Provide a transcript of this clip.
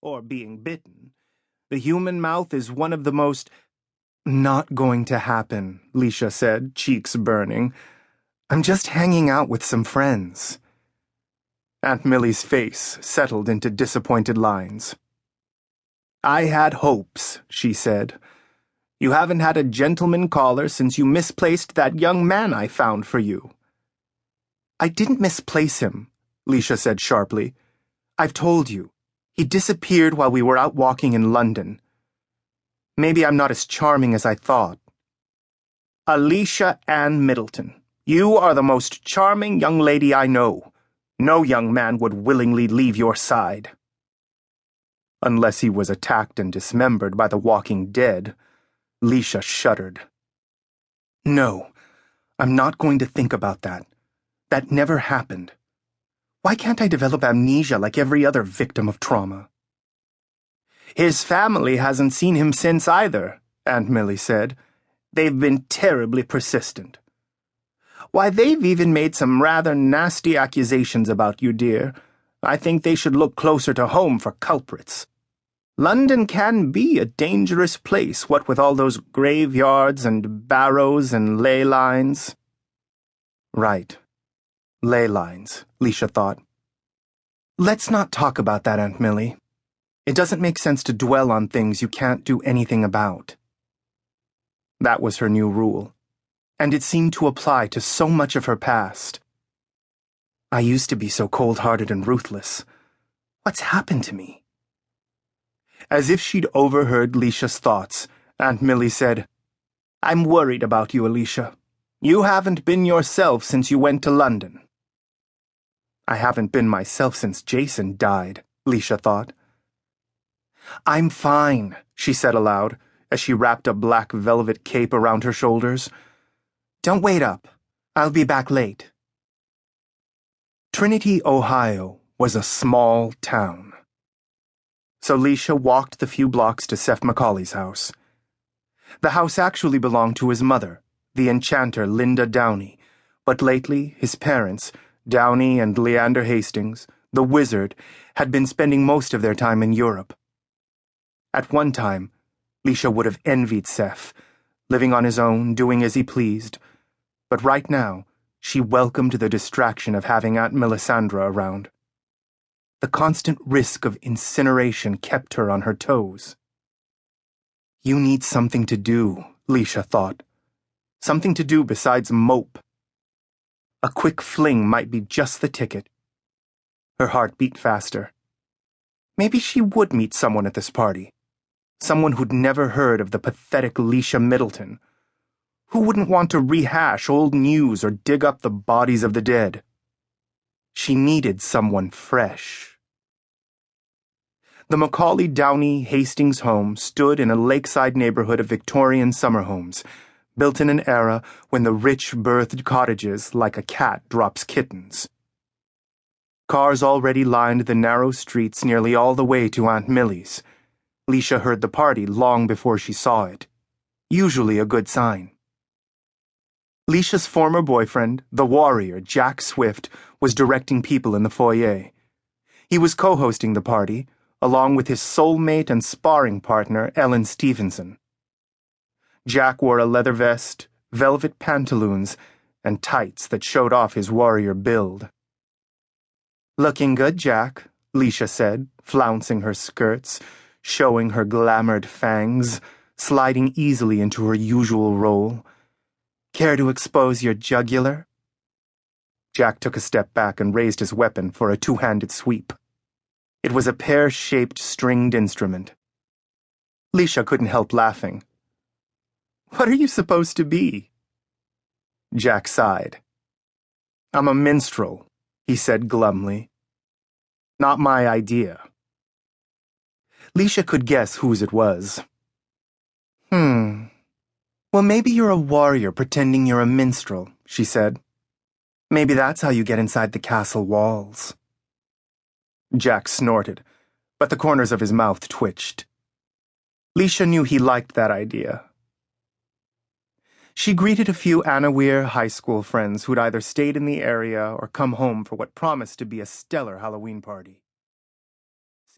or being bitten. The human mouth is one of the most— "Not going to happen," Leisha said, cheeks burning. "I'm just hanging out with some friends." Aunt Millie's face settled into disappointed lines. "I had hopes," she said. "You haven't had a gentleman caller since you misplaced that young man I found for you." "I didn't misplace him," Leisha said sharply. "I've told you. He disappeared while we were out walking in London. Maybe I'm not as charming as I thought." "Alicia Ann Middleton, you are the most charming young lady I know. No young man would willingly leave your side." Unless he was attacked and dismembered by the walking dead, Leisha shuddered. "No, I'm not going to think about that. That never happened. Why can't I develop amnesia like every other victim of trauma?" "His family hasn't seen him since either," Aunt Millie said. "They've been terribly persistent. Why, they've even made some rather nasty accusations about you, dear. I think they should look closer to home for culprits. London can be a dangerous place, what with all those graveyards and barrows and ley lines." Right. Ley lines, Leisha thought. "Let's not talk about that, Aunt Millie. It doesn't make sense to dwell on things you can't do anything about." That was her new rule, and it seemed to apply to so much of her past. "I used to be so cold-hearted and ruthless. What's happened to me?" As if she'd overheard Leisha's thoughts, Aunt Millie said, "I'm worried about you, Alicia. You haven't been yourself since you went to London." "I haven't been myself since Jason died," Leisha thought. "I'm fine," she said aloud, as she wrapped a black velvet cape around her shoulders. "Don't wait up. I'll be back late." Trinity, Ohio, was a small town. So Leisha walked the few blocks to Seth Macaulay's house. The house actually belonged to his mother, the enchanter Linda Downey, but lately his parents, Downey and Leander Hastings, the wizard, had been spending most of their time in Europe. At one time, Leisha would have envied Seth, living on his own, doing as he pleased, but right now, she welcomed the distraction of having Aunt Melisandre around. The constant risk of incineration kept her on her toes. You need something to do, Leisha thought. Something to do besides mope. A quick fling might be just the ticket. Her heart beat faster. Maybe she would meet someone at this party. Someone who'd never heard of the pathetic Leisha Middleton. Who wouldn't want to rehash old news or dig up the bodies of the dead? She needed someone fresh. The Macaulay Downey Hastings home stood in a lakeside neighborhood of Victorian summer homes, built in an era when the rich birthed cottages like a cat drops kittens. Cars already lined the narrow streets nearly all the way to Aunt Millie's. Leisha heard the party long before she saw it. Usually a good sign. Leisha's former boyfriend, the warrior Jack Swift, was directing people in the foyer. He was co-hosting the party, along with his soulmate and sparring partner, Ellen Stevenson. Jack wore a leather vest, velvet pantaloons, and tights that showed off his warrior build. "Looking good, Jack," Leisha said, flouncing her skirts, showing her glamoured fangs, sliding easily into her usual role. "Care to expose your jugular?" Jack took a step back and raised his weapon for a two-handed sweep. It was a pear-shaped stringed instrument. Leisha couldn't help laughing. "What are you supposed to be?" Jack sighed. "I'm a minstrel," he said glumly. "Not my idea." Leisha could guess whose it was. Well, maybe you're a warrior pretending you're a minstrel," she said. "Maybe that's how you get inside the castle walls." Jack snorted, but the corners of his mouth twitched. Leisha knew he liked that idea. She greeted a few Anna Weir high school friends who'd either stayed in the area or come home for what promised to be a stellar Halloween party.